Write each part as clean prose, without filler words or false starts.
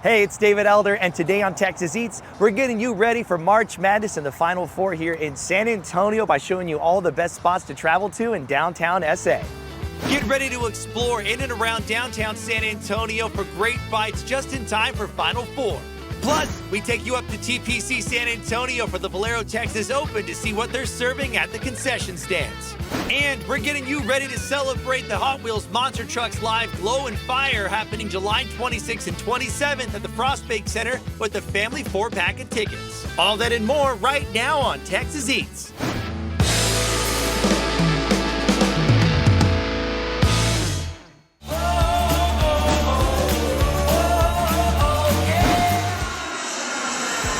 Hey, it's David Elder, and today on Texas Eats, we're getting you ready for March Madness and the Final Four here in San Antonio by showing you all the best spots to travel to in downtown SA. Get ready to explore in and around downtown San Antonio for great bites just in time for Final Four. Plus, we take you up to TPC San Antonio for the Valero Texas Open to see what they're serving at the concession stands. And we're getting you ready to celebrate the Hot Wheels Monster Trucks Live Glow and Fire happening July 26th and 27th at the Frostbake Center with the family 4-pack of tickets. All that and more right now on Texas Eats.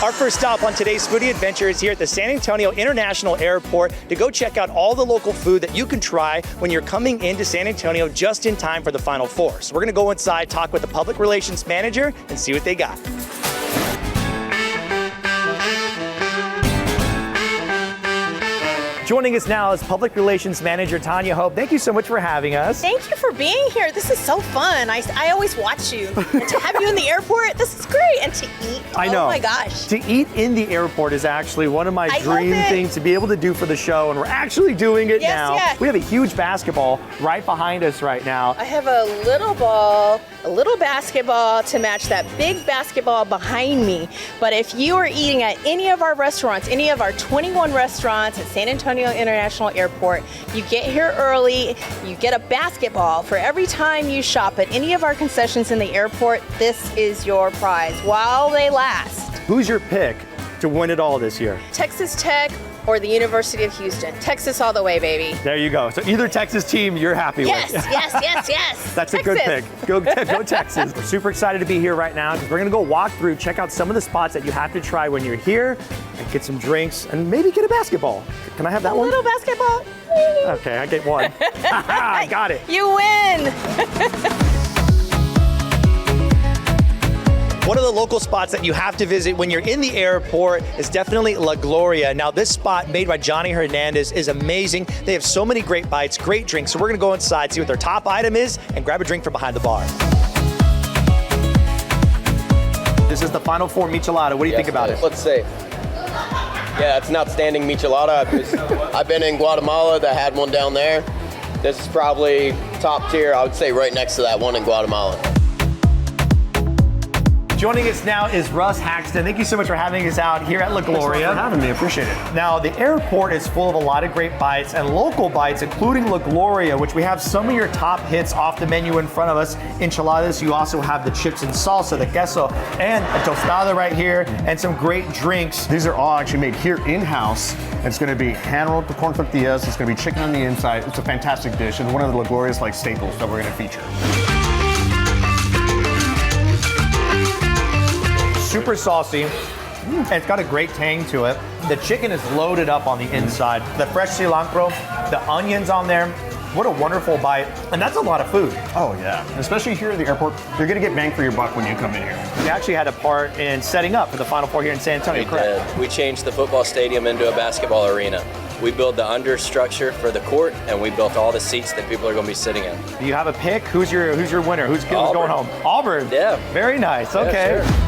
Our first stop on today's foodie adventure is here at the San Antonio International Airport to go check out all the local food that you can try when you're coming into San Antonio just in time for the Final Four. So we're gonna go inside, talk with the public relations manager, and see what they got. Joining us now is Public Relations Manager Tanya Hope. Thank you so much for having us. Thank you for being here. This is so fun. I always watch you. And to have you in the airport, this is great. And to eat, I know. Oh my gosh. To eat in the airport is actually one of my dream things to be able to do for the show, and we're actually doing it now. Yes. We have a huge basketball right behind us right now. I have a little ball, a little basketball to match that big basketball behind me. But if you are eating at any of our restaurants, any of our 21 restaurants at San Antonio International Airport, you get here early, you get a basketball for every time you shop at any of our concessions in the airport. This is your prize while they last. Who's your pick to win it all this year? Texas Tech or the University of Houston. Texas all the way, baby. There you go. So either Texas team you're happy with. Yes. That's Texas. a good pick. Go Texas. We're super excited to be here right now because we're gonna go walk through, check out some of the spots that you have to try when you're here, and get some drinks, and maybe get a basketball. Can I have that one? A little basketball. Okay, I get one. I got it. You win. One of the local spots that you have to visit when you're in the airport is definitely La Gloria. Now, this spot made by Johnny Hernandez is amazing. They have so many great bites, great drinks. So we're gonna go inside, see what their top item is, and grab a drink from behind the bar. This is the Final Four Michelada. What do you think about it? Let's see. Yeah, it's an outstanding michelada. I've been in Guatemala that had one down there. This is probably top tier. I would say right next to that one in Guatemala. Joining us now is Russ Haxton. Thank you so much for having us out here at La Gloria. Thanks for having me, appreciate it. Now, the airport is full of a lot of great bites and local bites, including La Gloria, which we have some of your top hits off the menu in front of us. Enchiladas, you also have the chips and salsa, the queso, and a tostada right here, and some great drinks. These are all actually made here in-house. It's gonna be hand-rolled to corn tortillas. It's gonna be chicken on the inside. It's a fantastic dish. It's one of the La Gloria's like staples that we're gonna feature. Super saucy, and it's got a great tang to it. The chicken is loaded up on the inside. The fresh cilantro, the onions on there. What a wonderful bite, and that's a lot of food. Oh yeah, especially here at the airport. You're gonna get bang for your buck when you come in here. We actually had a part in setting up for the Final Four here in San Antonio, correct? We changed the football stadium into a basketball arena. We built the understructure for the court, and we built all the seats that people are going to be sitting in. Do you have a pick? Who's your winner? Who's going home? Auburn. Yeah. Very nice. Okay. Yeah, sure.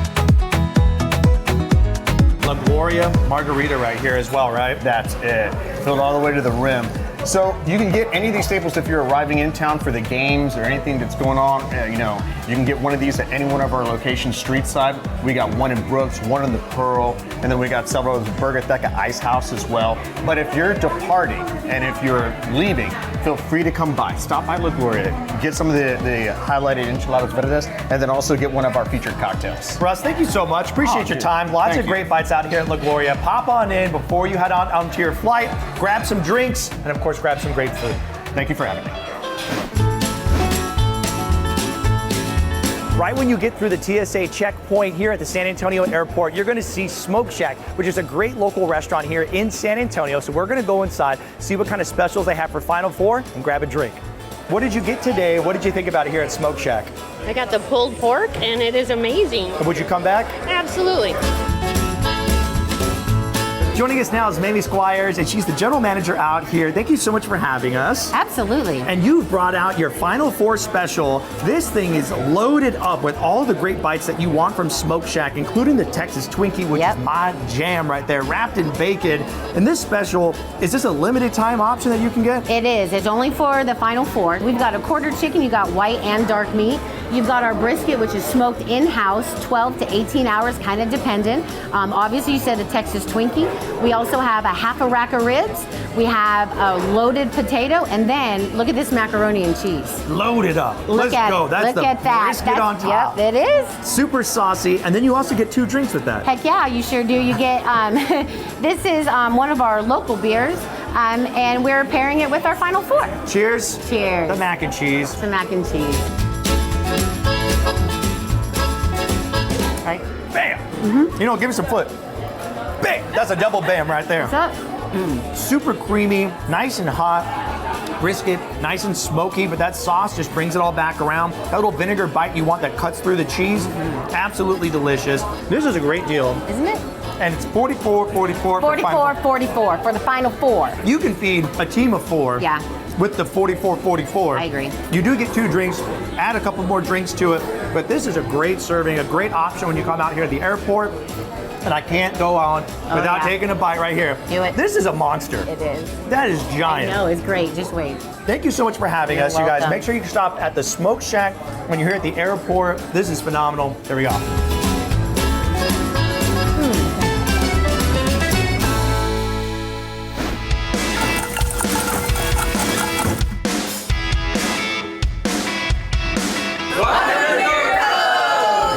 La Gloria margarita right here as well, right? That's it. Filled all the way to the rim. So you can get any of these staples if you're arriving in town for the games or anything that's going on. You can get one of these at any one of our locations street side. We got one in Brooks, one in the Pearl, and then we got several of the Burgateca Ice House as well. But if you're departing and if you're leaving, feel free to come by. Stop by La Gloria, get some of the highlighted enchiladas verdes, and then also get one of our featured cocktails. Russ, thank you so much. Appreciate your time. Lots of great bites out here at La Gloria. Pop on in before you head on to your flight, grab some drinks, and of course, grab some great food. Thank you for having me. Right when you get through the TSA checkpoint here at the San Antonio Airport, you're gonna see Smoke Shack, which is a great local restaurant here in San Antonio. So we're gonna go inside, see what kind of specials they have for Final Four, and grab a drink. What did you get today? What did you think about it here at Smoke Shack? I got the pulled pork, and it is amazing. Would you come back? Absolutely. Joining us now is Mamie Squires, and she's the general manager out here. Thank you so much for having us. Absolutely. And you've brought out your Final Four special. This thing is loaded up with all the great bites that you want from Smoke Shack, including the Texas Twinkie, which is my jam right there, wrapped in bacon. And this special, is this a limited time option that you can get? It is. It's only for the Final Four. We've got a quarter chicken. You've got white and dark meat. You've got our brisket, which is smoked in-house, 12 to 18 hours, kind of dependent. Obviously, you said a Texas Twinkie. We also have a half a rack of ribs. We have a loaded potato, and then look at this macaroni and cheese. Loaded up. Let's go. That's look the at that. brisket on top. Yep, it is. Super saucy, and then you also get 2 drinks with that. Heck yeah, you sure do. You get, this is one of our local beers, and we're pairing it with our Final Four. Cheers. Cheers. The mac and cheese. The mac and cheese. Right. Bam. You know, give me some foot. Bam. That's a double bam right there. What's up? Super creamy, nice and hot. Brisket, nice and smoky, but that sauce just brings it all back around. That little vinegar bite you want that cuts through the cheese, absolutely delicious. This is a great deal. Isn't it? And it's $44.44 for $44.44 for the Final Four. You can feed a team of 4. Yeah. With the $44.44. I agree. You do get 2 drinks, add a couple more drinks to it, but this is a great serving, a great option when you come out here at the airport. And I can't go on without taking a bite right here. Do it. This is a monster. It is. That is giant. No, it's great. Just wait. Thank you so much for having You're us, you guys. welcome. Make sure you stop at the Smoke Shack when you're here at the airport. This is phenomenal. There we go.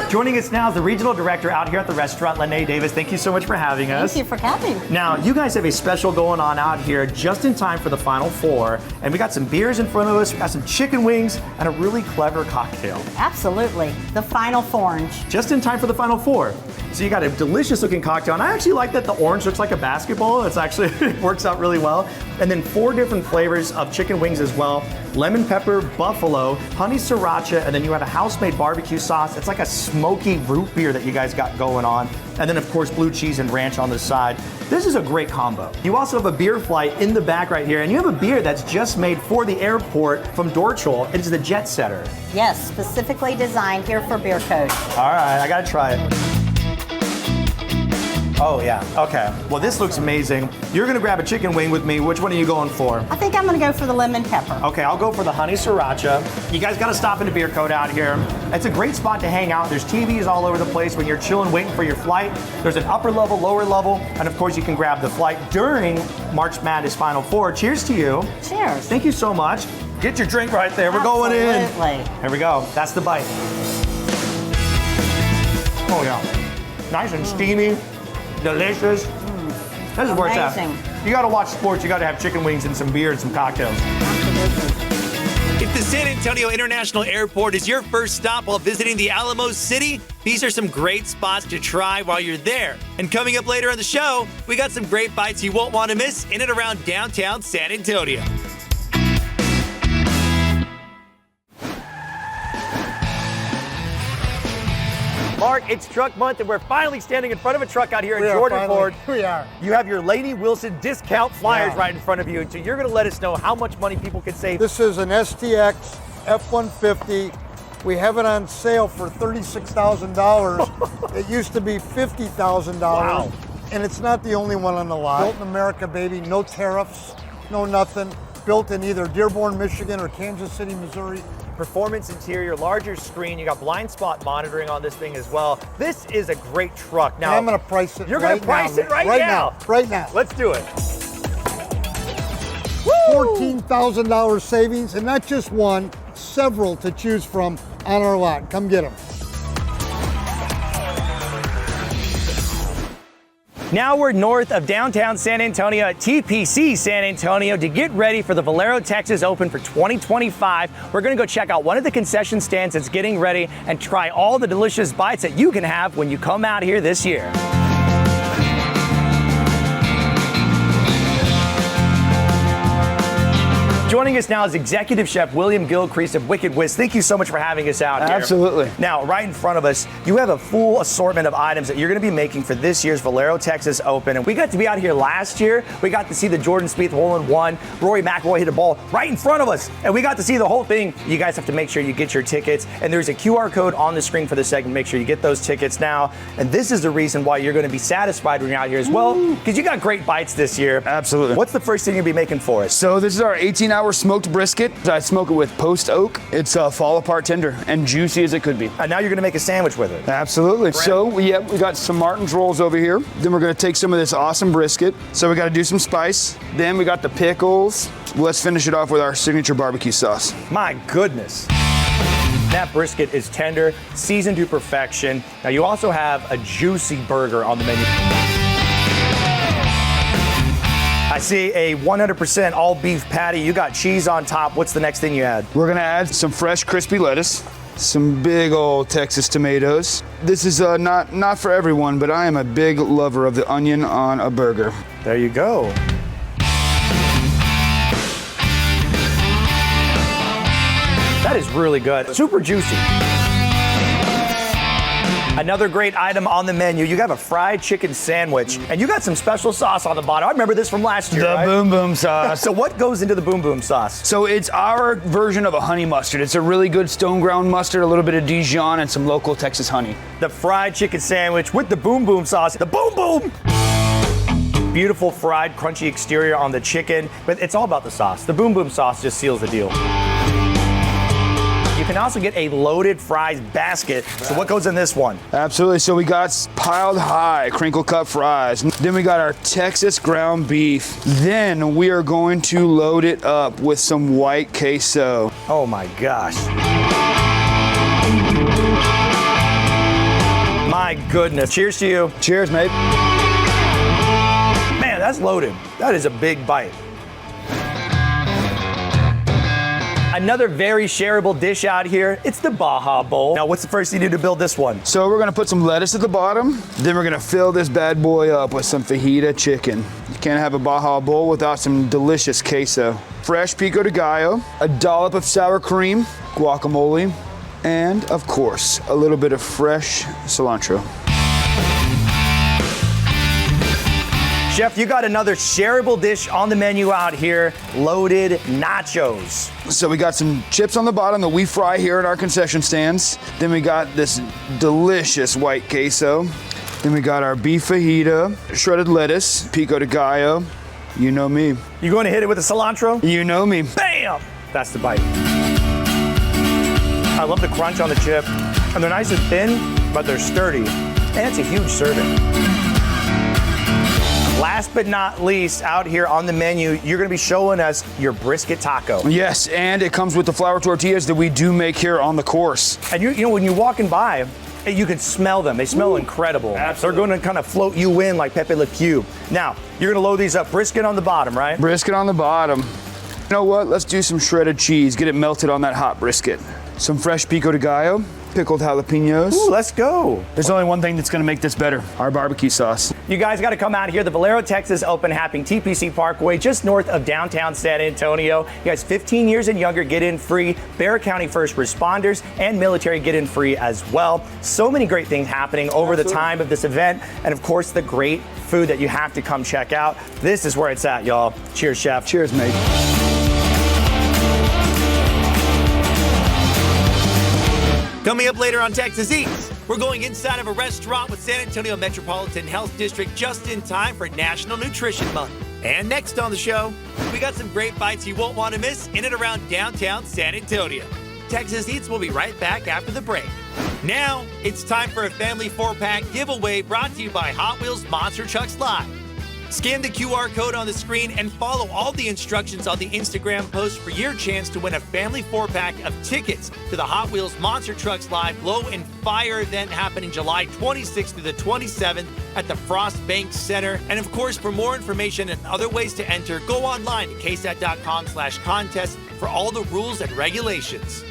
Joining us now is the regional director out here at the restaurant, Lene Davis. Thank you so much for having us. Thank you for coming. Now, you guys have a special going on out here just in time for the Final Four, and we got some beers in front of us, we got some chicken wings, and a really clever cocktail. Absolutely. The Final Forange. Just in time for the Final Four. So you got a delicious looking cocktail, and I actually like that the orange looks like a basketball. It's actually, it works out really well. And then 4 different flavors of chicken wings as well. Lemon pepper, buffalo, honey sriracha, and then you have a house-made barbecue sauce. It's like a smoky root beer that you guys got going on. And then of course, blue cheese and ranch on the side. This is a great combo. You also have a beer flight in the back right here, and you have a beer that's just made for the airport from Dorchel. It is the Jet Setter. Yes, specifically designed here for BeerCode. All right, I gotta try it. Oh yeah, okay. Well, this looks amazing. You're gonna grab a chicken wing with me. Which one are you going for? I think I'm gonna go for the lemon pepper. Okay, I'll go for the honey sriracha. You guys gotta stop into BeerCode out here. It's a great spot to hang out. There's TVs all over the place when you're chilling, waiting for your flight. There's an upper level, lower level, and of course you can grab the flight during March Madness Final Four. Cheers to you. Cheers. Thank you so much. Get your drink right there. We're going in. Absolutely. Here we go. That's the bite. Oh yeah. Nice and steamy. Delicious. This is where it's at. Amazing. You gotta watch sports, you gotta have chicken wings and some beer and some cocktails. If the San Antonio International Airport is your first stop while visiting the Alamo City, these are some great spots to try while you're there. And coming up later on the show, we got some great bites you won't want to miss in and around downtown San Antonio. Mark, it's truck month and we're finally standing in front of a truck out here at Jordan Ford. We are. You have your Lady Wilson discount flyers Yeah. right in front of you. So you're gonna let us know how much money people can save. This is an STX F-150. We have it on sale for $36,000. It used to be $50,000. Wow. And it's not the only one on the lot. Built in America, baby. No tariffs, no nothing. Built in either Dearborn, Michigan or Kansas City, Missouri. Performance interior, larger screen. You got blind spot monitoring on this thing as well. This is a great truck. Now And I'm going to price it you're right gonna price now. it right now. Right now. Let's do it. $14,000 savings, and not just one, several to choose from on our lot. Come get them. Now we're north of downtown San Antonio at TPC San Antonio to get ready for the Valero Texas Open for 2025. We're gonna go check out one of the concession stands that's getting ready and try all the delicious bites that you can have when you come out here this year. Joining us now is Executive Chef William Gilcrease of Wicked Whisk. Thank you so much for having us out here. Absolutely. Now, right in front of us, you have a full assortment of items that you're going to be making for this year's Valero Texas Open. And we got to be out here last year. We got to see the Jordan Spieth hole-in-one. Rory McIlroy hit a ball right in front of us, and we got to see the whole thing. You guys have to make sure you get your tickets. And there's a QR code on the screen for the segment. Make sure you get those tickets now. And this is the reason why you're going to be satisfied when you're out here as well, because you got great bites this year. Absolutely. What's the first thing you'll be making for us? So this is our 18-hour smoked brisket. I smoke it with post oak. It's fall apart tender and juicy as it could be. And now you're going to make a sandwich with it. Absolutely. So we got some Martin's rolls over here. Then we're going to take some of this awesome brisket. So we got to do some spice. Then we got the pickles. Let's finish it off with our signature barbecue sauce. My goodness. That brisket is tender, seasoned to perfection. Now you also have a juicy burger on the menu. I see a 100% all beef patty. You got cheese on top. What's the next thing you add? We're gonna add some fresh crispy lettuce, some big old Texas tomatoes. This is not for everyone, but I am a big lover of the onion on a burger. There you go. That is really good. Super juicy. Another great item on the menu. You have a fried chicken sandwich, and you got some special sauce on the bottom. I remember this from last year, The right? Boom Boom sauce. So what goes into the Boom Boom sauce? So it's our version of a honey mustard. It's a really good stone ground mustard, a little bit of Dijon, and some local Texas honey. The fried chicken sandwich with the Boom Boom sauce. The Boom Boom! Beautiful fried, crunchy exterior on the chicken, but it's all about the sauce. The Boom Boom sauce just seals the deal. You can also get a loaded fries basket. So what goes in this one? Absolutely. So we got piled high crinkle cut fries. Then we got our Texas ground beef. Then we are going to load it up with some white queso. Oh my gosh. My goodness. Cheers to you. Cheers, mate. Man, that's loaded. That is a big bite. Another very shareable dish out here, it's the Baja Bowl. Now, what's the first thing you do to build this one? So we're gonna put some lettuce at the bottom. Then we're gonna fill this bad boy up with some fajita chicken. You can't have a Baja Bowl without some delicious queso. Fresh pico de gallo, a dollop of sour cream, guacamole, and of course, a little bit of fresh cilantro. Chef, you got another shareable dish on the menu out here, loaded nachos. So we got some chips on the bottom that we fry here at our concession stands. Then we got this delicious white queso. Then we got our beef fajita, shredded lettuce, pico de gallo. You know me. You going to hit it with the cilantro? You know me. Bam! That's the bite. I love the crunch on the chip. And they're nice and thin, but they're sturdy. And it's a huge serving. Last but not least, out here on the menu, you're gonna be showing us your brisket taco. Yes, and it comes with the flour tortillas that we do make here on the course. And you know, when you're walking by, you can smell them. They smell incredible. Absolutely. They're gonna kind of float you in like Pepe Le Pew. Now, you're gonna load these up. Brisket on the bottom, right? Brisket on the bottom. You know what? Let's do some shredded cheese. Get it melted on that hot brisket. Some fresh pico de gallo, pickled jalapenos. Ooh, let's go. There's only one thing that's gonna make this better, our barbecue sauce. You guys got to come out here. The Valero Texas Open happening TPC Parkway, just north of downtown San Antonio. You guys 15 years and younger get in free. Bexar County first responders and military get in free as well. So many great things happening over the time of this event. And of course, the great food that you have to come check out. This is where it's at, y'all. Cheers, Chef. Cheers, mate. Coming up later on Texas Eats, we're going inside of a restaurant with San Antonio Metropolitan Health District just in time for National Nutrition Month. And next on the show, we got some great bites you won't want to miss in and around downtown San Antonio. Texas Eats will be right back after the break. Now, it's time for a family 4-pack giveaway brought to you by Hot Wheels Monster Trucks Live. Scan the QR code on the screen and follow all the instructions on the Instagram post for your chance to win a family 4-pack of tickets to the Hot Wheels Monster Trucks Live Blow and Fire event happening July 26th through the 27th at the Frost Bank Center. And of course, for more information and other ways to enter, go online to ksat.com/contest for all the rules and regulations.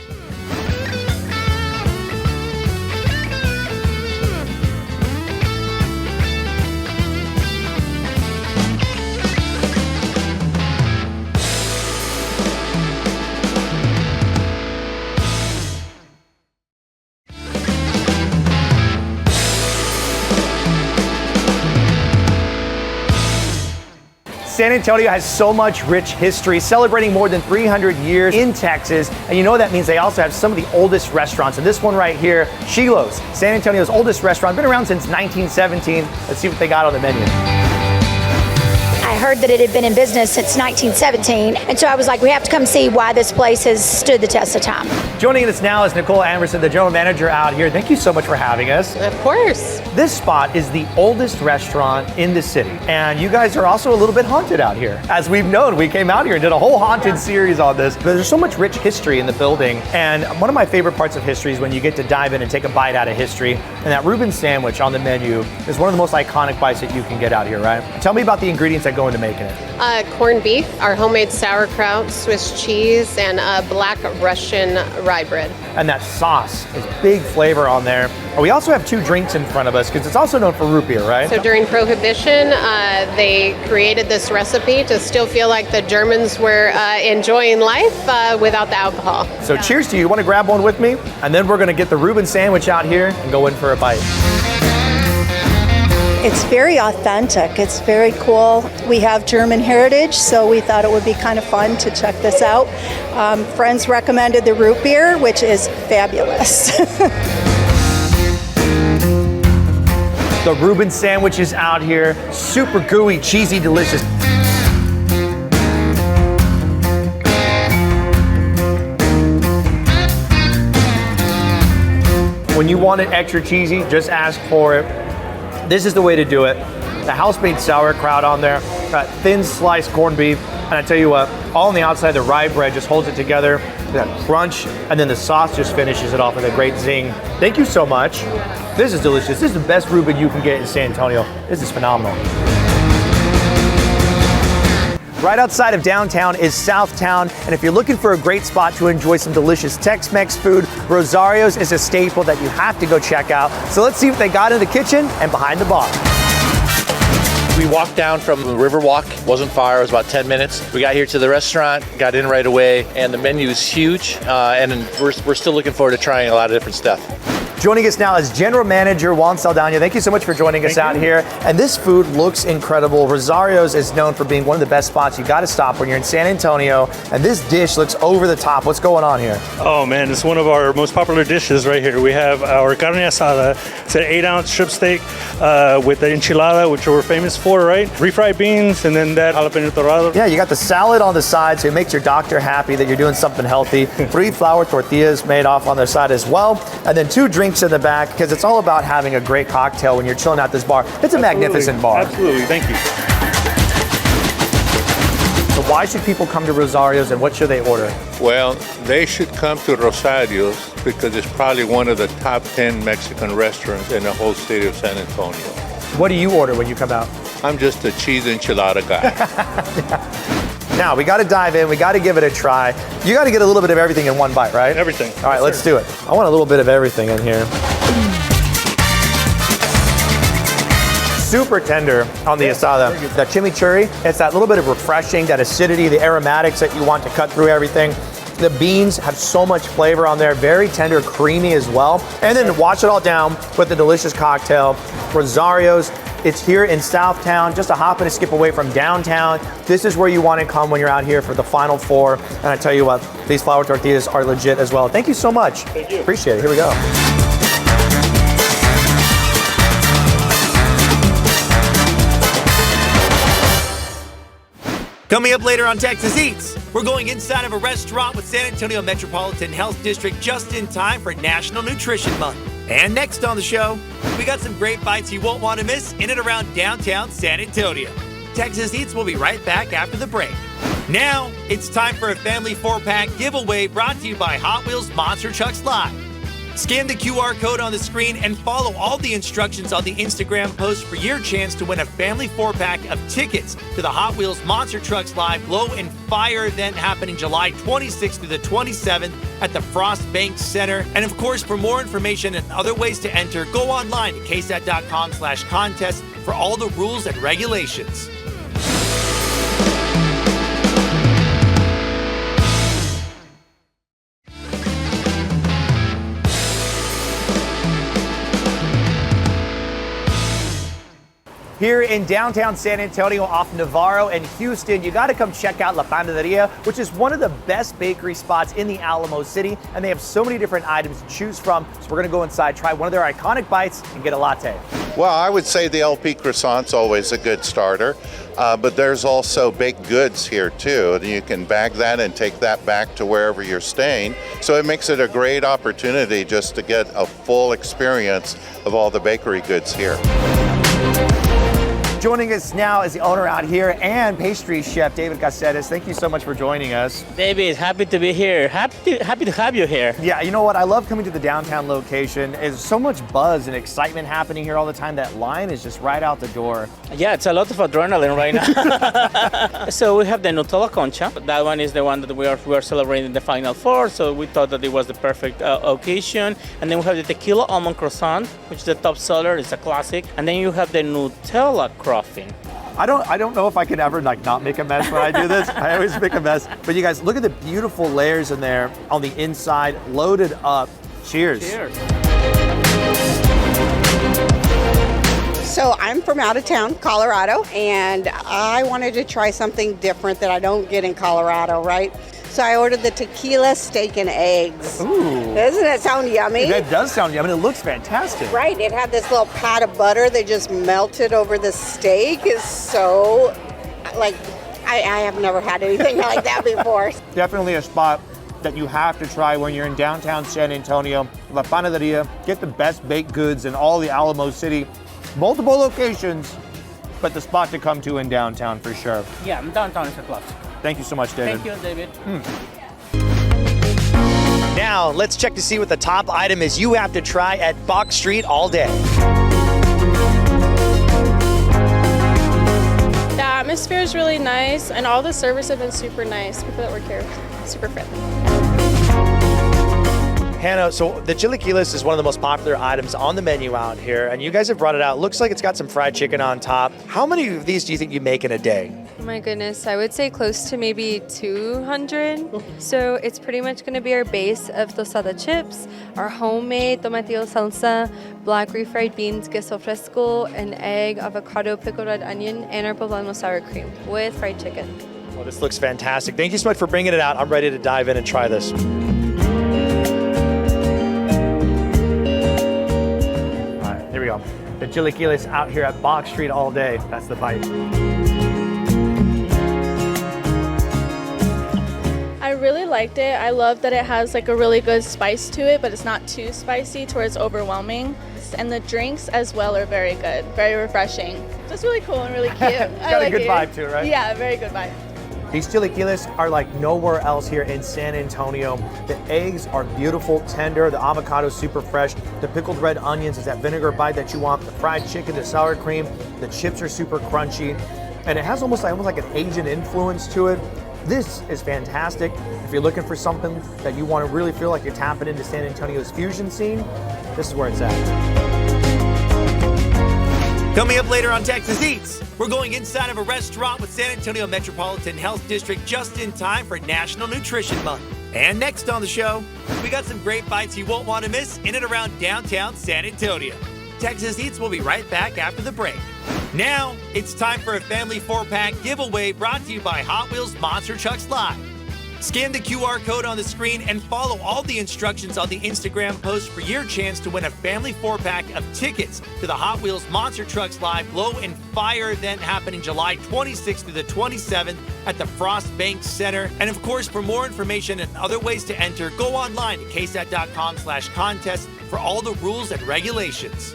San Antonio has so much rich history, celebrating more than 300 years in Texas. And you know that means they also have some of the oldest restaurants. And this one right here, Schilo's, San Antonio's oldest restaurant, been around since 1917. Let's see what they got on the menu. I heard that it had been in business since 1917, and so I was like, we have to come see why this place has stood the test of time. Joining us now is Nicole Anderson, the general manager out here. Thank you so much for having us. Of course. This spot is the oldest restaurant in the city, and you guys are also a little bit haunted out here. As we've known, we came out here and did a whole haunted series on this. But there's so much rich history in the building, and one of my favorite parts of history is when you get to dive in and take a bite out of history. And that Reuben sandwich on the menu is one of the most iconic bites that you can get out here, right? Tell me about the ingredients that go into making it. Corned beef, our homemade sauerkraut, Swiss cheese, and black Russian rye bread. And that sauce is big flavor on there. We also have two drinks in front of us because it's also known for root beer, right? So during Prohibition, they created this recipe to still feel like the Germans were enjoying life without the alcohol. So cheers to you. You want to grab one with me? And then we're going to get the Reuben sandwich out here and go in for a bite. It's very authentic. It's very cool. We have German heritage, so we thought it would be kind of fun to check this out. Friends recommended the root beer, which is fabulous. The Reuben sandwich is out here. Super gooey, cheesy, delicious. When you want it extra cheesy, just ask for it. This is the way to do it. The house-made sauerkraut on there, got thin sliced corned beef, and I tell you what, all on the outside, the rye bread just holds it together, that crunch, and then the sauce just finishes it off with a great zing. Thank you so much. This is delicious. This is the best Reuben you can get in San Antonio. This is phenomenal. Right outside of downtown is Southtown, and if you're looking for a great spot to enjoy some delicious Tex-Mex food, Rosario's is a staple that you have to go check out. So let's see what they got in the kitchen and behind the bar. We walked down from the Riverwalk, wasn't far, it was about 10 minutes. We got here to the restaurant, got in right away, and the menu is huge, and we're still looking forward to trying a lot of different stuff. Joining us now is General Manager Juan Saldana. Thank you so much for joining us out here. And this food looks incredible. Rosario's is known for being one of the best spots you got to stop when you're in San Antonio. And this dish looks over the top. What's going on here? Oh man, it's one of our most popular dishes right here. We have our carne asada. It's an 8-ounce strip steak with the enchilada, which we're famous for, right? Refried beans, and then that jalapeno torrado. Yeah, you got the salad on the side, so it makes your doctor happy that you're doing something healthy. 3 flour tortillas made off on their side as well. And then 2 drinks in the back, because it's all about having a great cocktail when you're chilling at this bar. It's a magnificent bar. Absolutely, thank you. So why should people come to Rosario's and what should they order? Well, they should come to Rosario's because it's probably one of the top 10 Mexican restaurants in the whole state of San Antonio. What do you order when you come out? I'm just a cheese enchilada guy. Now, we got to dive in. We got to give it a try. You got to get a little bit of everything in one bite, right? Everything. All right, let's do it. I want a little bit of everything in here. Super tender on the asada. The chimichurri, it's that little bit of refreshing, that acidity, the aromatics that you want to cut through everything. The beans have so much flavor on there, very tender, creamy as well. And then wash it all down with the delicious cocktail. Rosario's, it's here in Southtown, just a hop and a skip away from downtown. This is where you want to come when you're out here for the Final Four. And I tell you what, these flour tortillas are legit as well. Thank you so much. Thank you. Appreciate it. Here we go. Coming up later on Texas Eats, we're going inside of a restaurant with San Antonio Metropolitan Health District just in time for National Nutrition Month. And next on the show, we got some great bites you won't want to miss in and around downtown San Antonio. Texas Eats will be right back after the break. Now, it's time for a family 4-pack giveaway brought to you by Hot Wheels Monster Trucks Live. Scan the QR code on the screen and follow all the instructions on the Instagram post for your chance to win a family 4-pack of tickets to the Hot Wheels Monster Trucks Live Glow and Fire event happening July 26th through the 27th at the Frost Bank Center. And of course, for more information and other ways to enter, go online to ksat.com/contest for all the rules and regulations. Here in downtown San Antonio off Navarro and Houston, you got to come check out La Panaderia, which is one of the best bakery spots in the Alamo City, and they have so many different items to choose from. So we're going to go inside, try one of their iconic bites, and get a latte. Well, I would say the LP croissant's always a good starter, but there's also baked goods here too. And you can bag that and take that back to wherever you're staying. So it makes it a great opportunity just to get a full experience of all the bakery goods here. Joining us now is the owner out here and pastry chef David Caceres. Thank you so much for joining us. David, happy to be here. Happy to have you here. Yeah, you know what? I love coming to the downtown location. There's so much buzz and excitement happening here all the time. That line is just right out the door. Yeah, it's a lot of adrenaline right now. So we have the Nutella Concha. That one is the one that we are celebrating the Final Four. So we thought that it was the perfect occasion. And then we have the Tequila Almond Croissant, which is the top seller. It's a classic. And then you have the Nutella Croissant. I don't know if I can ever not make a mess when I do this. I always make a mess. But you guys, look at the beautiful layers in there on the inside, loaded up. Cheers. Cheers. So I'm from out of town, Colorado, and I wanted to try something different that I don't get in Colorado, right? So I ordered the tequila steak and eggs. Ooh. Doesn't that sound yummy? That does sound yummy. It looks fantastic. Right. It had this little pat of butter that just melted over the steak. Is so, like, I have never had anything like that before. Definitely a spot that you have to try when you're in downtown San Antonio. La Panaderia. Get the best baked goods in all the Alamo City. Multiple locations, but the spot to come to in downtown for sure. Yeah, downtown is a plus. Thank you so much, David. Thank you, David. Now, let's check to see what the top item is you have to try at Box Street all day. The atmosphere is really nice, and all the servers have been super nice. People that work here, super friendly. Hannah, so the chilaquiles is one of the most popular items on the menu out here, and you guys have brought it out. Looks like it's got some fried chicken on top. How many of these do you think you make in a day? Oh my goodness, I would say close to maybe 200. So it's pretty much going to be our base of tostada chips, our homemade tomatillo salsa, black refried beans, queso fresco, an egg, avocado, pickled red onion, and our poblano sour cream with fried chicken. Well, this looks fantastic. Thank you so much for bringing it out. I'm ready to dive in and try this. Here we go. The chilaquiles out here at Box Street all day. That's the bite. I really liked it. I love that it has like a really good spice to it, but it's not too spicy to where it's overwhelming. And the drinks as well are very good, very refreshing. Just really cool and really cute. It's got a good vibe too, right? Yeah, very good vibe. These chilaquiles are like nowhere else here in San Antonio. The eggs are beautiful, tender. The avocado is super fresh. The pickled red onions is that vinegar bite that you want. The fried chicken, the sour cream. The chips are super crunchy. And it has almost like an Asian influence to it. This is fantastic. If you're looking for something that you want to really feel like you're tapping into San Antonio's fusion scene, this is where it's at. Coming up later on Texas Eats, we're going inside of a restaurant with San Antonio Metropolitan Health District just in time for National Nutrition Month. And next on the show, we got some great bites you won't want to miss in and around downtown San Antonio. Texas Eats will be right back after the break. Now, it's time for a family 4-pack giveaway brought to you by Hot Wheels Monster Trucks Live. Scan the QR code on the screen and follow all the instructions on the Instagram post for your chance to win a family 4-pack of tickets to the Hot Wheels Monster Trucks Live Glow and Fire event happening July 26th through the 27th at the Frost Bank Center. And of course, for more information and other ways to enter, go online to ksat.com/contest for all the rules and regulations.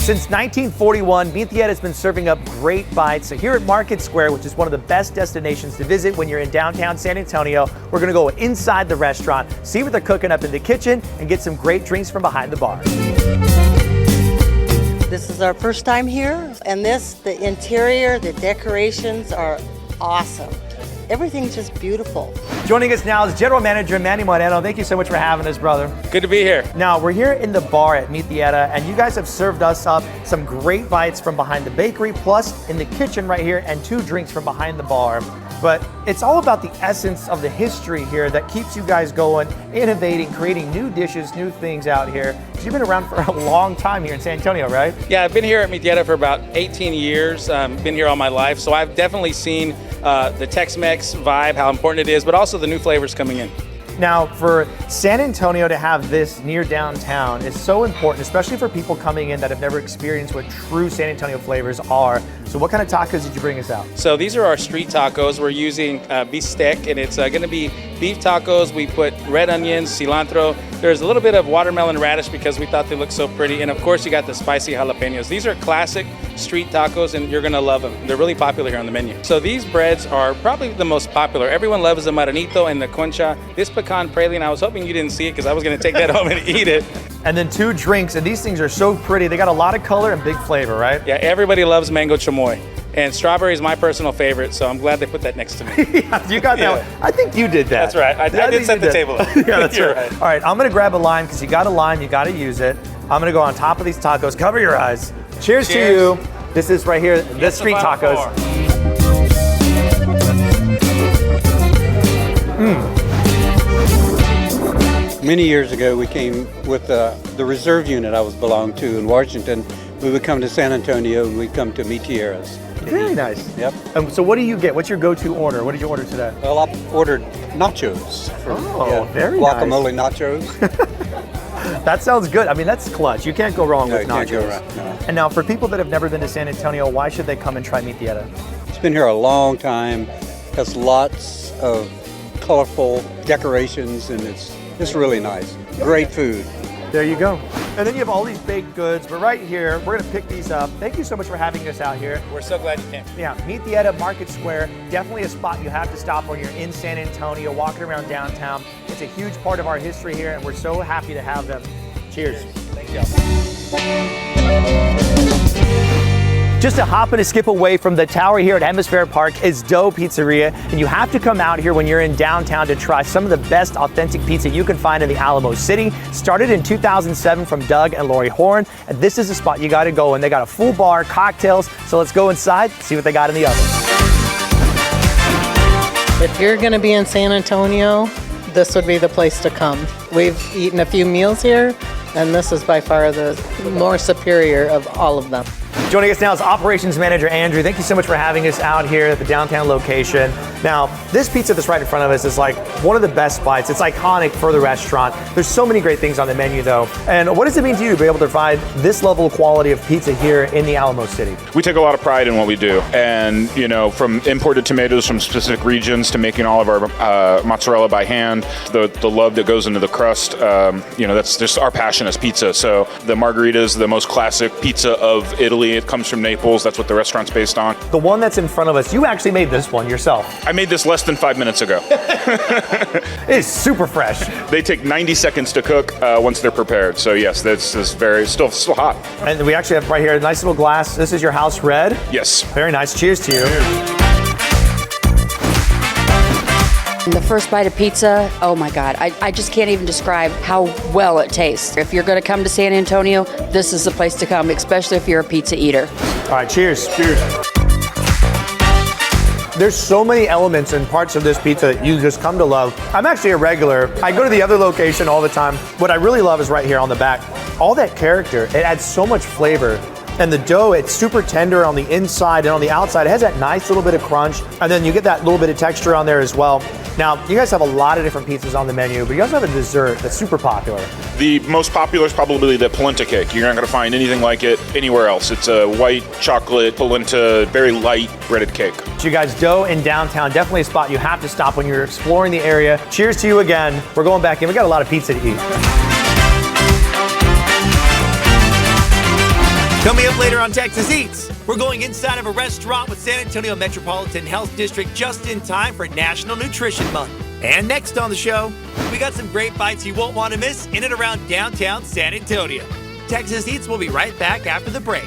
Since 1941, Mi Tierra has been serving up great bites. So here at Market Square, which is one of the best destinations to visit when you're in downtown San Antonio, we're gonna go inside the restaurant, see what they're cooking up in the kitchen, and get some great drinks from behind the bar. This is our first time here, and the interior, the decorations are awesome. everything's just beautiful. Joining us now is General Manager Manny Moreno. Thank you so much for having us, brother. Good to be here. Now, we're here in the bar at Mi Tierra, and you guys have served us up some great bites from behind the bakery, plus in the kitchen right here, and 2 drinks from behind the bar. But it's all about the essence of the history here that keeps you guys going, innovating, creating new dishes, new things out here. 'Cause you've been around for a long time here in San Antonio, right? Yeah, I've been here at Mi Tierra for about 18 years. Been here all my life, so I've definitely seen the Tex-Mex vibe, how important it is, but also the new flavors coming in. Now, for San Antonio to have this near downtown is so important, especially for people coming in that have never experienced what true San Antonio flavors are. So what kind of tacos did you bring us out? So these are our street tacos. We're using bistec, and it's going to be beef tacos. We put red onions, cilantro. There's a little bit of watermelon radish because we thought they looked so pretty. And of course, you got the spicy jalapenos. These are classic street tacos, and you're going to love them. They're really popular here on the menu. So these breads are probably the most popular. Everyone loves the maranito and the concha. This pecan praline, I was hoping you didn't see it because I was going to take that home and eat it. And then 2 drinks, and these things are so pretty. They got a lot of color and big flavor, right? Yeah, everybody loves mango chamoy. And strawberry is my personal favorite, so I'm glad they put that next to me. Yeah, you got that one. I think you did that. That's right. I did set the table up. Yeah, that's You're right. All right, I'm gonna grab a lime because you got a lime, you gotta use it. I'm gonna go on top of these tacos. Cover your eyes. Cheers to you. This is right here, the street tacos. Many years ago, we came with the reserve unit I was belonged to in Washington. We would come to San Antonio and we'd come to Mi Tierra's. Very nice. Yep. So what do you get? What's your go-to order? What did you order today? Well, I ordered nachos. Very guacamole nachos. That sounds good. I mean, that's clutch. You can't go wrong No, with you nachos. can't go wrong, no. And now, for people that have never been to San Antonio, why should they come and try Mi Tierra? It's been here a long time. Has lots of colorful decorations and it's really nice. Great food. There you go. And then you have all these baked goods, but right here, we're gonna pick these up. Thank you so much for having us out here. We're so glad you came. Yeah, Mi Tierra Market Square, definitely a spot you have to stop when you're in San Antonio, walking around downtown. It's a huge part of our history here, and we're so happy to have them. Cheers. Thank you. Just a hop and a skip away from the tower here at Hemisphere Park is Dough Pizzeria, and you have to come out here when you're in downtown to try some of the best authentic pizza you can find in the Alamo City. Started in 2007 from Doug and Lori Horn, and this is a spot you gotta go, and they got a full bar, cocktails, so let's go inside, see what they got in the oven. If you're gonna be in San Antonio, this would be the place to come. We've eaten a few meals here, and this is by far the more superior of all of them. Joining us now is Operations Manager Andrew. Thank you so much for having us out here at the downtown location. Now, this pizza that's right in front of us is like one of the best bites. It's iconic for the restaurant. There's so many great things on the menu though. And what does it mean to you to be able to provide this level of quality of pizza here in the Alamo City? We take a lot of pride in what we do. And, you know, from imported tomatoes from specific regions to making all of our mozzarella by hand, the love that goes into the crust, you know, that's just our passion as pizza. So the margherita is the most classic pizza of Italy. It comes from Naples. That's what the restaurant's based on. The one that's in front of us, you actually made this one yourself. I made this less than 5 minutes ago. It's super fresh. They take 90 seconds to cook once they're prepared. So yes, this is very still hot. And we actually have right here a nice little glass. This is your house red. Yes. Very nice. Cheers to you. The first bite of pizza, oh my God, I just can't even describe how well it tastes. If you're gonna come to San Antonio, this is the place to come, especially if you're a pizza eater. All right, cheers. Cheers. There's so many elements and parts of this pizza that you just come to love. I'm actually a regular. I go to the other location all the time. What I really love is right here on the back. All that character, it adds so much flavor. And the dough, it's super tender on the inside and on the outside. It has that nice little bit of crunch. And then you get that little bit of texture on there as well. Now, you guys have a lot of different pizzas on the menu, but you also have a dessert that's super popular. The most popular is probably the polenta cake. You're not going to find anything like it anywhere else. It's a white chocolate polenta, very light breaded cake. So you guys, dough in downtown, definitely a spot you have to stop when you're exploring the area. Cheers to you again. We're going back in. We got a lot of pizza to eat. Coming up later on Texas Eats, we're going inside of a restaurant with San Antonio Metropolitan Health District just in time for National Nutrition Month. And next on the show, we got some great bites you won't want to miss in and around downtown San Antonio. Texas Eats will be right back after the break.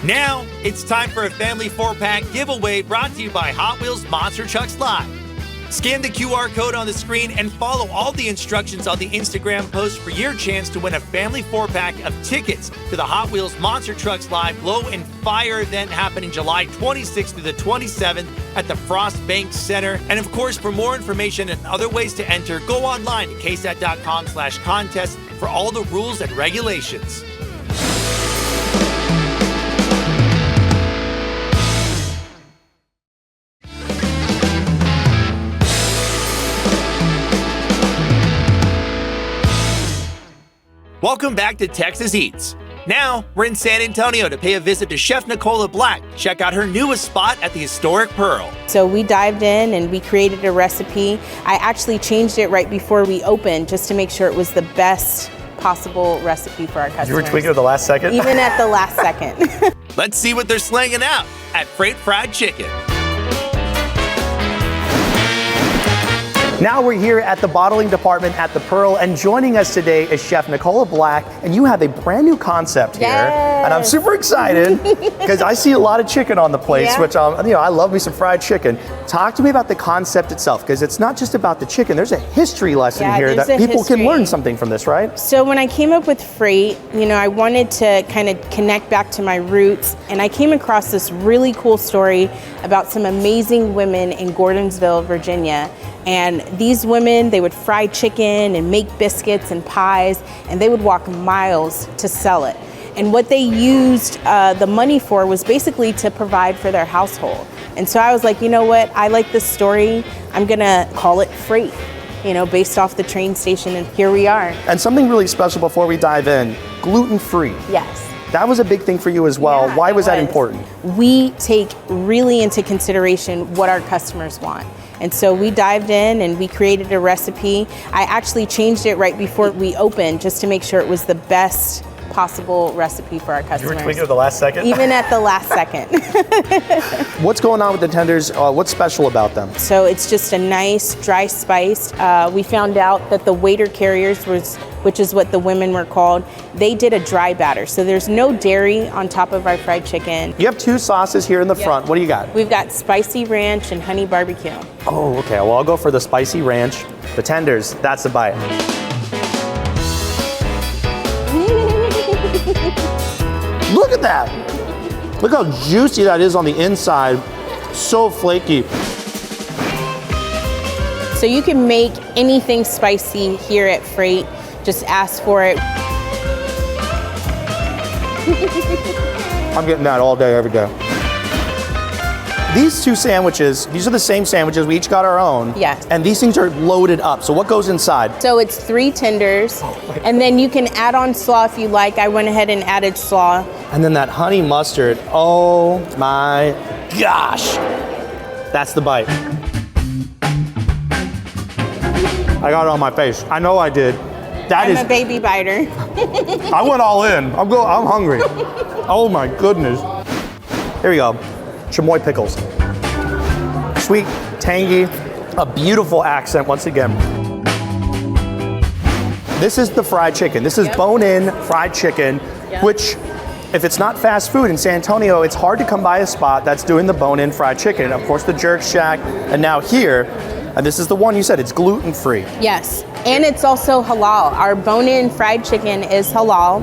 Now, it's time for a family 4-pack giveaway brought to you by Hot Wheels Monster Trucks Live. Scan the QR code on the screen and follow all the instructions on the Instagram post for your chance to win a family 4-pack of tickets to the Hot Wheels Monster Trucks Live Glow and Fire event happening July 26th through the 27th at the Frost Bank Center. And of course, for more information and other ways to enter, go online to ksat.com/contest for all the rules and regulations. Welcome back to Texas Eats. Now, we're in San Antonio to pay a visit to Chef Nicola Black. Check out her newest spot at the historic Pearl. So we dived in and we created a recipe. I actually changed it right before we opened just to make sure it was the best possible recipe for our customers. You were tweaking at the last second? Even at the last second. Let's see what they're slanging out at Freight Fried Chicken. Now we're here at the bottling department at the Pearl, and joining us today is Chef Nicola Black, and you have a brand new concept here. Yes. And I'm super excited because I see a lot of chicken on the plates, which I love me some fried chicken. Talk to me about the concept itself, because it's not just about the chicken. There's a history lesson here that people can learn something from this, right? So when I came up with Freight, I wanted to kind of connect back to my roots, and I came across this really cool story about some amazing women in Gordonsville, Virginia. And these women, they would fry chicken and make biscuits and pies, and they would walk miles to sell it. And what they used the money for was basically to provide for their household. And so I was like, you know what? I like this story. I'm gonna call it Freight, based off the train station, and here we are. And something really special before we dive in, gluten-free. Yes. That was a big thing for you as well. Yeah, Why was that important? We take really into consideration what our customers want. And so we dived in and we created a recipe. I actually changed it right before we opened just to make sure it was the best possible recipe for our customers. You were tweaking at the last second? Even at the last second. What's going on with the tenders? What's special about them? So it's just a nice dry spice. We found out that the waiter carriers, which is what the women were called, they did a dry batter. So there's no dairy on top of our fried chicken. You have two sauces here in the front. What do you got? We've got spicy ranch and honey barbecue. Oh, okay. Well, I'll go for the spicy ranch. The tenders, that's the bite. Look at that. Look how juicy that is on the inside. So flaky. So you can make anything spicy here at Freight. Just ask for it. I'm getting that all day, every day. These two sandwiches, these are the same sandwiches. We each got our own. Yes. And these things are loaded up. So what goes inside? So it's 3 tenders, and then you can add on slaw if you like. I went ahead and added slaw. And then that honey mustard. Oh my gosh. That's the bite. I got it on my face. I know I did. I'm a baby biter. I went all in. I'm hungry. Oh my goodness. Here we go. Chamoy pickles. Sweet, tangy, a beautiful accent once again. This is the fried chicken. This is bone-in fried chicken, which, if it's not fast food in San Antonio, it's hard to come by a spot that's doing the bone-in fried chicken. Of course, the Jerk Shack, and now here, and this is the one you said, it's gluten-free. Yes, and it's also halal. Our bone-in fried chicken is halal.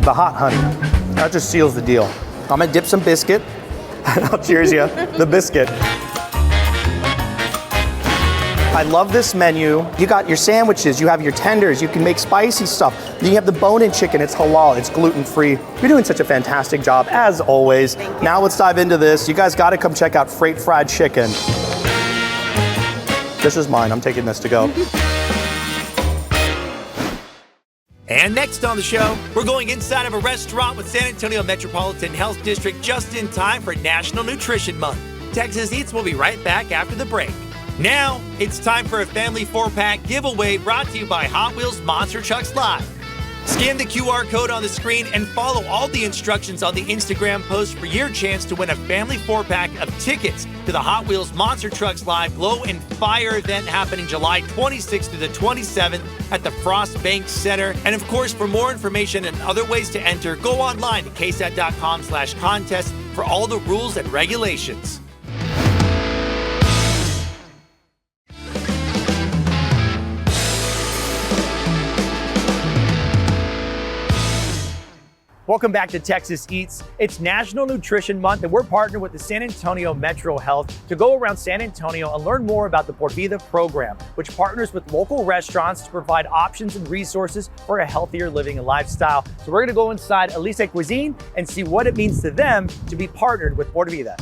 The hot honey, that just seals the deal. I'm gonna dip some biscuit, and I'll cheers you the biscuit. I love this menu. You got your sandwiches, you have your tenders, you can make spicy stuff. Then you have the bone-in chicken, it's halal, it's gluten-free. You're doing such a fantastic job, as always. Now let's dive into this. You guys gotta come check out Freight Fried Chicken. This is mine, I'm taking this to go. And next on the show, we're going inside of a restaurant with San Antonio Metropolitan Health District just in time for National Nutrition Month. Texas Eats will be right back after the break. Now, it's time for a family 4-pack giveaway brought to you by Hot Wheels Monster Trucks Live. Scan the QR code on the screen and follow all the instructions on the Instagram post for your chance to win a family 4-pack of tickets to the Hot Wheels Monster Trucks Live Glow and Fire event happening July 26th through the 27th at the Frost Bank Center. And of course, for more information and other ways to enter, go online to ksat.com/contest for all the rules and regulations. Welcome back to Texas Eats. It's National Nutrition Month, and we're partnered with the San Antonio Metro Health to go around San Antonio and learn more about the Por Vida program, which partners with local restaurants to provide options and resources for a healthier living and lifestyle. So we're gonna go inside Elise Cuisine and see what it means to them to be partnered with Por Vida.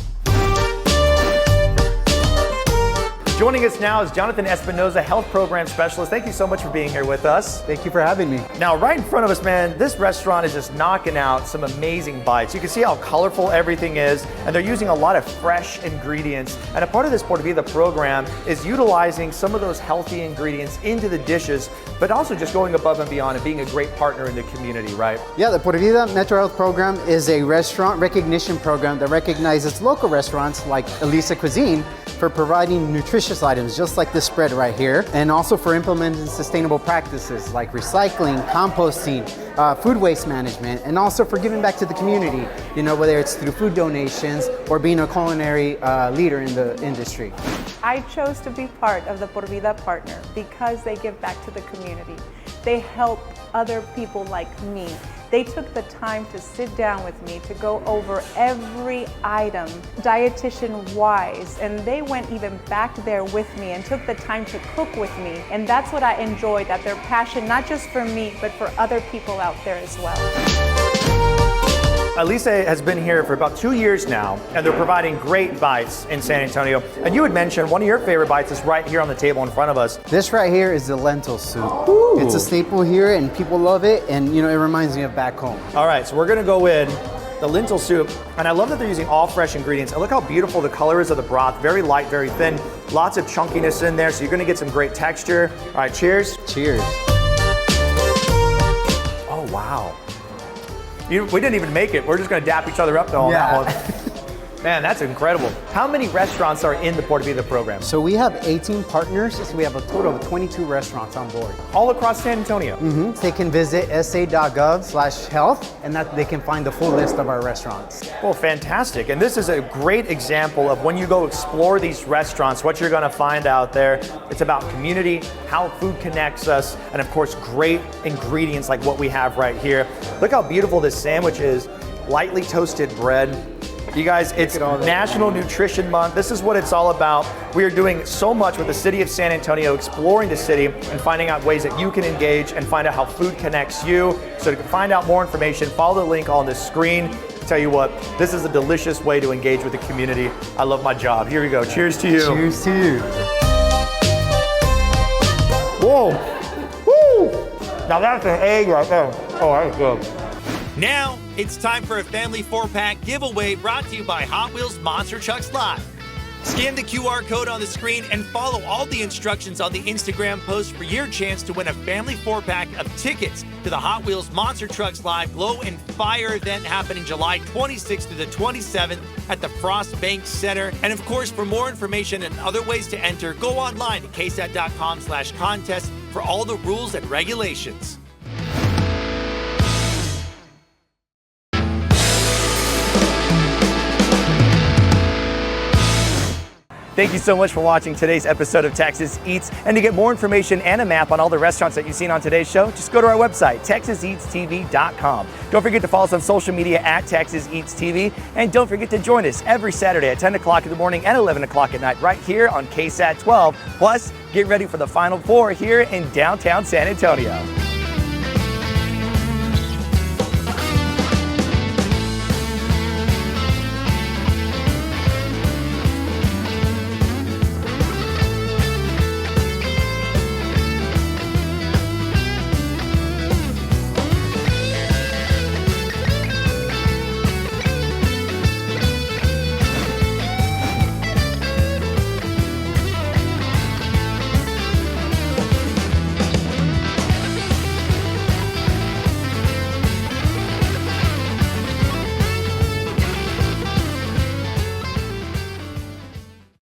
Joining us now is Jonathan Espinoza, Health Program Specialist. Thank you so much for being here with us. Thank you for having me. Now, right in front of us, man, this restaurant is just knocking out some amazing bites. You can see how colorful everything is, and they're using a lot of fresh ingredients. And a part of this Por Vida program is utilizing some of those healthy ingredients into the dishes, but also just going above and beyond and being a great partner in the community, right? Yeah, the Por Vida Metro Health Program is a restaurant recognition program that recognizes local restaurants like Elisa Cuisine for providing nutritious items just like this spread right here, and also for implementing sustainable practices like recycling, composting, food waste management, and also for giving back to the community, you know, whether it's through food donations or being a culinary leader in the industry. I chose to be part of the Por Vida Partner because they give back to the community. They help other people like me. They took the time to sit down with me to go over every item, dietitian-wise, and they went even back there with me and took the time to cook with me. And that's what I enjoyed, that their passion, not just for me, but for other people out there as well. Elisa has been here for about 2 years now, and they're providing great bites in San Antonio. And you had mentioned one of your favorite bites is right here on the table in front of us. This right here is the lentil soup. Ooh. It's a staple here and people love it, and you know, it reminds me of back home. All right, so we're gonna go in the lentil soup, and I love that they're using all fresh ingredients. And look how beautiful the color is of the broth, very light, very thin, lots of chunkiness in there, so you're gonna get some great texture. All right, cheers. Cheers. Oh, wow. We didn't even make it. We're just gonna dap each other up though on that one. Man, that's incredible. How many restaurants are in the Por Vida program? So we have 18 partners, so we have a total of 22 restaurants on board. All across San Antonio? Mm-hmm. They can visit sa.gov/health, and that they can find the full list of our restaurants. Well, fantastic. And this is a great example of when you go explore these restaurants, what you're gonna find out there. It's about community, how food connects us, and of course, great ingredients like what we have right here. Look how beautiful this sandwich is. Lightly toasted bread. You guys, it's National Nutrition Month. This is what it's all about. We are doing so much with the city of San Antonio, exploring the city and finding out ways that you can engage and find out how food connects you. So to find out more information, follow the link on the screen. Tell you what, this is a delicious way to engage with the community. I love my job. Here we go. Cheers to you. Cheers to you. Whoa. Woo. Now that's an egg right there. Oh, that's good. Now, it's time for a family 4-pack giveaway brought to you by Hot Wheels Monster Trucks Live. Scan the QR code on the screen and follow all the instructions on the Instagram post for your chance to win a family 4-pack of tickets to the Hot Wheels Monster Trucks Live Glow and Fire event happening July 26th to the 27th at the Frost Bank Center. And of course, for more information and other ways to enter, go online to ksat.com/contest for all the rules and regulations. Thank you so much for watching today's episode of Texas Eats. And to get more information and a map on all the restaurants that you've seen on today's show, just go to our website, texaseatstv.com. Don't forget to follow us on social media at Texas Eats TV. And don't forget to join us every Saturday at 10 o'clock in the morning and 11 o'clock at night right here on KSAT 12. Plus, get ready for the Final Four here in downtown San Antonio.